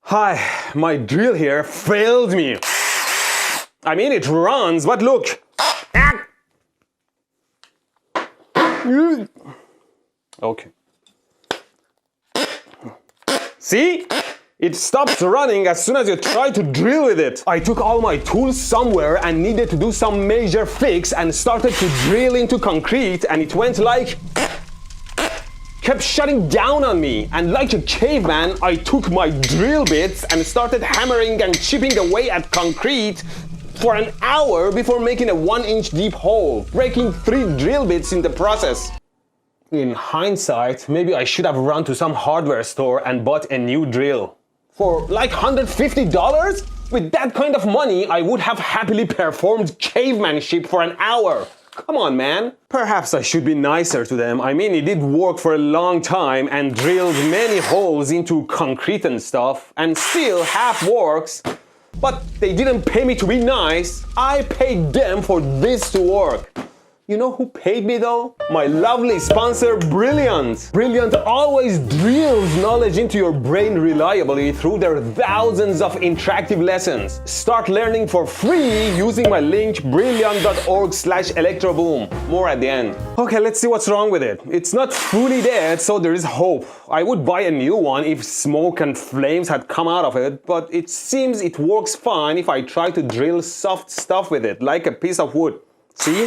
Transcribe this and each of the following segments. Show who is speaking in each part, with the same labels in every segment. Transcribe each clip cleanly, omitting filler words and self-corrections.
Speaker 1: Hi, my drill here failed me. I mean, it runs, but look. Okay. See? It stops running as soon as you try to drill with it. I took all my tools somewhere and needed to do some major fix and started to drill into concrete, and it went like... kept shutting down on me, and like a caveman, I took my drill bits and started hammering and chipping away at concrete for an hour before making a 1-inch deep hole, breaking 3 drill bits in the process. In hindsight, maybe I should have run to some hardware store and bought a new drill. For like $150? With that kind of money, I would have happily performed cavemanship for an hour. Come on, man. Perhaps I should be nicer to them. I mean, it did work for a long time and drilled many holes into concrete and stuff, and still half works. But they didn't pay me to be nice. I paid them for this to work. You know who paid me though? My lovely sponsor, Brilliant. Brilliant always drills knowledge into your brain reliably through their thousands of interactive lessons. Start learning for free using my link brilliant.org/electroboom. More at the end. Okay, let's see what's wrong with it. It's not fully dead, so there is hope. I would buy a new one if smoke and flames had come out of it, but it seems it works fine if I try to drill soft stuff with it, like a piece of wood. See?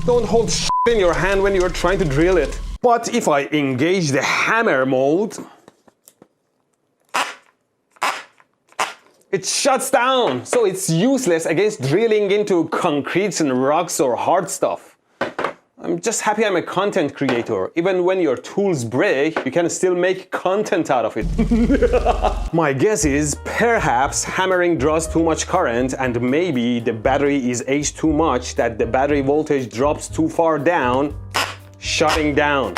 Speaker 1: Don't hold shit in your hand when you're trying to drill it. But if I engage the hammer mode, it shuts down, so it's useless against drilling into concretes and rocks or hard stuff. I'm just happy I'm a content creator. Even when your tools break, you can still make content out of it. My guess is perhaps hammering draws too much current, and maybe the battery is aged too much that the battery voltage drops too far down, shutting down.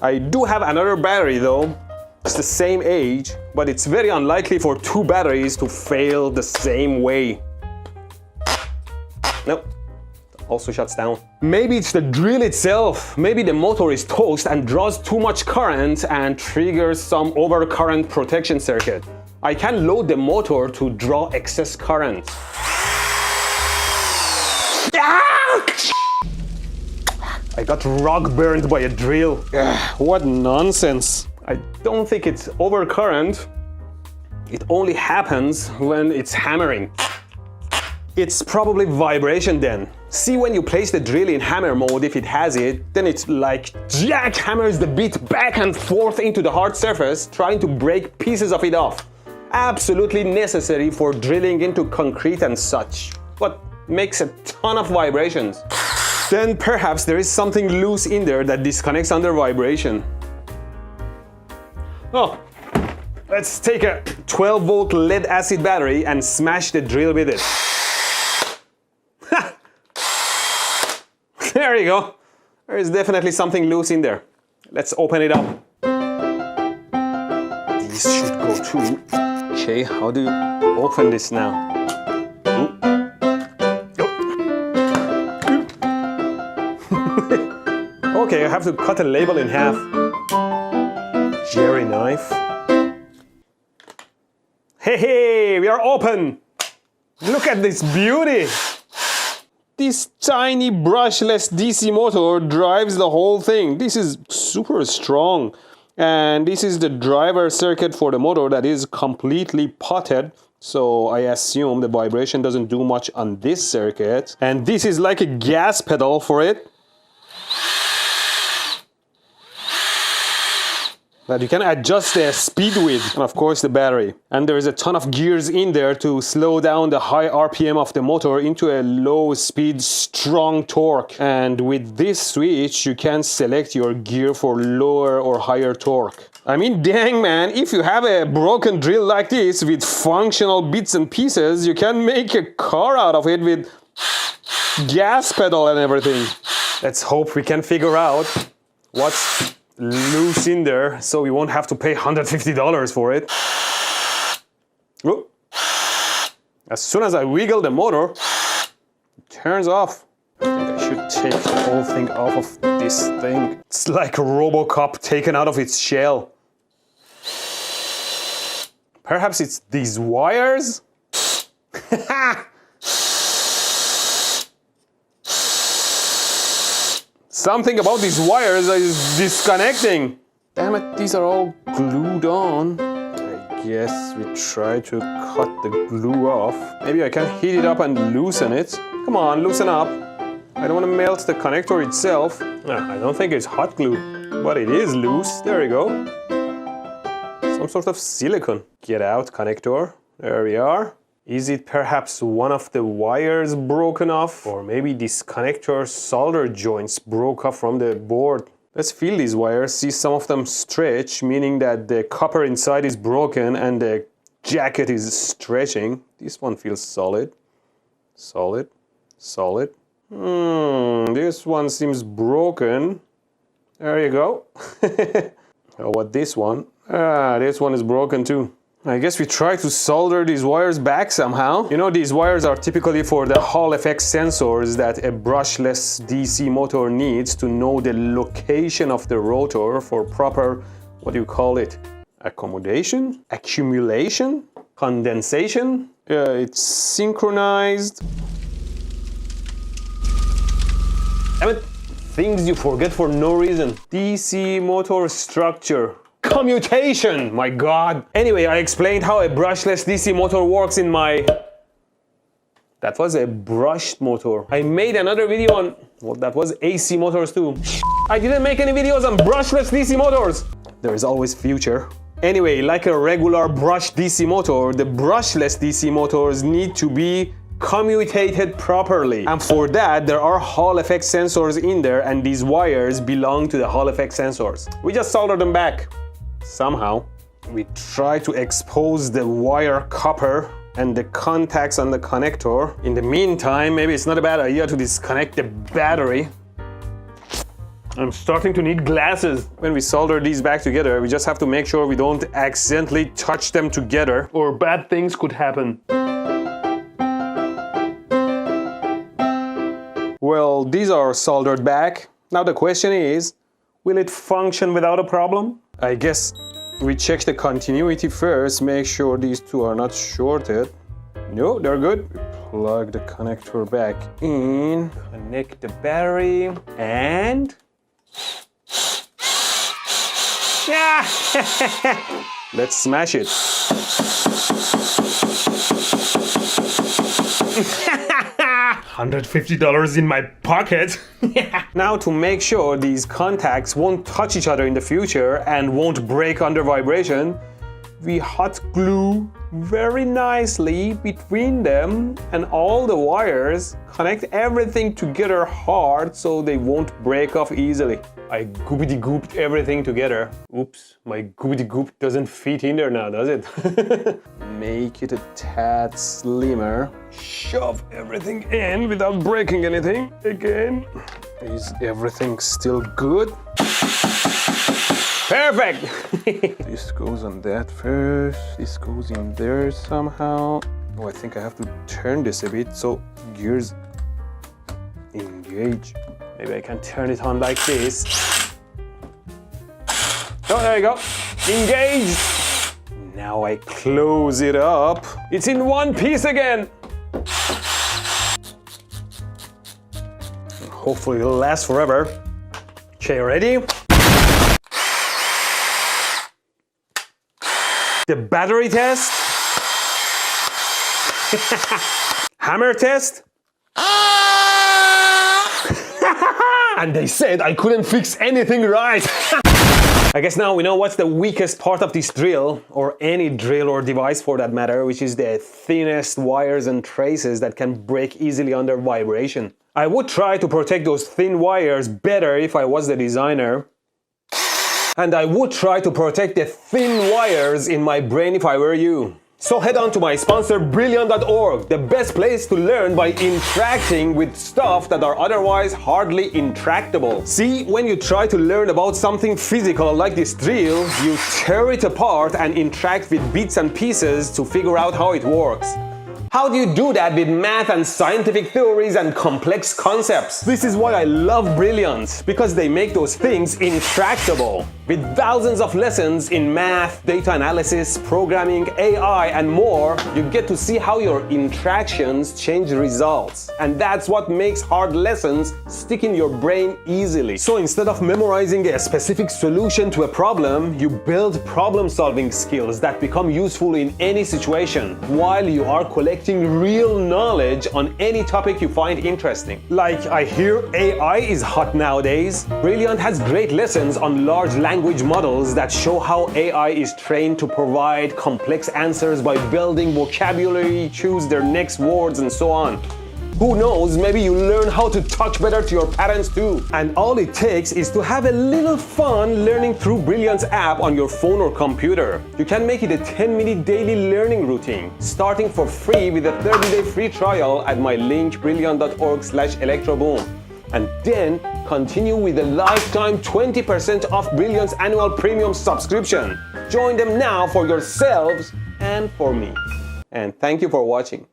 Speaker 1: I do have another battery though. It's the same age, but it's very unlikely for 2 batteries to fail the same way. Nope. Also shuts down. Maybe it's the drill itself. Maybe the motor is toast and draws too much current and triggers some overcurrent protection circuit. I can load the motor to draw excess current. I got rock burned by a drill. What nonsense. I don't think it's overcurrent. It only happens when it's hammering. It's probably vibration then. See, when you place the drill in hammer mode, if it has it, then it's like jackhammers the bit back and forth into the hard surface, trying to break pieces of it off. Absolutely necessary for drilling into concrete and such, but makes a ton of vibrations. Then perhaps there is something loose in there that disconnects under vibration. Oh, let's take a 12-volt lead acid battery and smash the drill with it. There you go. There is definitely something loose in there. Let's open it up. These should go too. Okay, how do you open this now? Okay, I have to cut the label in half. Jerry knife. Hey, we are open. Look at this beauty. This tiny brushless DC motor drives the whole thing. This is super strong. And this is the driver circuit for the motor that is completely potted. So I assume the vibration doesn't do much on this circuit. And this is like a gas pedal for it, that you can adjust the speed with, and of course the battery. And there is a ton of gears in there to slow down the high RPM of the motor into a low speed, strong torque. And with this switch, you can select your gear for lower or higher torque. I mean, dang man, if you have a broken drill like this with functional bits and pieces, you can make a car out of it with gas pedal and everything. Let's hope we can figure out what's loose in there, so we won't have to pay $150 for it. Oh. As soon as I wiggle the motor, it turns off. I think I should take the whole thing off of this thing. It's like a RoboCop taken out of its shell. Perhaps it's these wires? Something about these wires is disconnecting. Damn it, these are all glued on. I guess we try to cut the glue off. Maybe I can heat it up and loosen it. Come on, loosen up. I don't want to melt the connector itself. I don't think it's hot glue, but it is loose. There we go. Some sort of silicone. Get out, connector. There we are. Is it perhaps one of the wires broken off? Or maybe this connector solder joints broke off from the board. Let's feel these wires, see some of them stretch, meaning that the copper inside is broken and the jacket is stretching. This one feels solid. Solid. Solid. This one seems broken. There you go. How about this one? This one is broken too. I guess we try to solder these wires back somehow. You know, these wires are typically for the Hall effect sensors that a brushless DC motor needs to know the location of the rotor for proper, what do you call it? Accommodation? Accumulation? Condensation? It's synchronized. Damn it, things you forget for no reason. DC motor structure. Commutation, my god. Anyway, I explained how a brushless DC motor works in my... That was a brushed motor. I made another video on... Well, that was AC motors too. I didn't make any videos on brushless DC motors. There is always future. Anyway, like a regular brushed DC motor, the brushless DC motors need to be commutated properly. And for that, there are Hall effect sensors in there, and these wires belong to the Hall effect sensors. We just solder them back. Somehow, we try to expose the wire copper and the contacts on the connector. In the meantime, maybe it's not a bad idea to disconnect the battery. I'm starting to need glasses. When we solder these back together, we just have to make sure we don't accidentally touch them together, or bad things could happen. Well, these are soldered back. Now the question is, will it function without a problem? I guess we check the continuity first, make sure these two are not shorted. No, they're good. We plug the connector back in, connect the battery, and... Yeah! Let's smash it. $150 in my pocket. Now, to make sure these contacts won't touch each other in the future and won't break under vibration, we hot glue very nicely between them, and all the wires, connect everything together hard so they won't break off easily. I goopity-gooped everything together. Oops, my goopity-goop doesn't fit in there now, does it? Make it a tad slimmer. Shove everything in without breaking anything. Again. Is everything still good? Perfect! This goes on that first. This goes in there somehow. Oh, I think I have to turn this a bit so gears engage. Maybe I can turn it on like this. Oh, there you go. Engaged. Now I close it up. It's in one piece again. Hopefully it'll last forever. Okay, ready? The battery test. Hammer test. And they said I couldn't fix anything right. I guess now we know what's the weakest part of this drill, or any drill or device for that matter, which is the thinnest wires and traces that can break easily under vibration. I would try to protect those thin wires better if I was the designer. And I would try to protect the thin wires in my brain if I were you. So head on to my sponsor Brilliant.org, the best place to learn by interacting with stuff that are otherwise hardly intractable. See, when you try to learn about something physical like this drill, you tear it apart and interact with bits and pieces to figure out how it works. How do you do that with math and scientific theories and complex concepts? This is why I love Brilliant, because they make those things intractable. With thousands of lessons in math, data analysis, programming, AI, and more, you get to see how your interactions change results. And that's what makes hard lessons stick in your brain easily. So instead of memorizing a specific solution to a problem, you build problem-solving skills that become useful in any situation, while you are collecting real knowledge on any topic you find interesting. Like, I hear AI is hot nowadays. Brilliant has great lessons on large language models that show how AI is trained to provide complex answers by building vocabulary, choose their next words, and so on. Who knows, maybe you learn how to talk better to your parents too. And all it takes is to have a little fun learning through Brilliant's app on your phone or computer. You can make it a 10-minute daily learning routine, starting for free with a 30-day free trial at my link brilliant.org/electroboom. And then continue with a lifetime 20% off Brilliant's annual premium subscription. Join them now for yourselves and for me. And thank you for watching.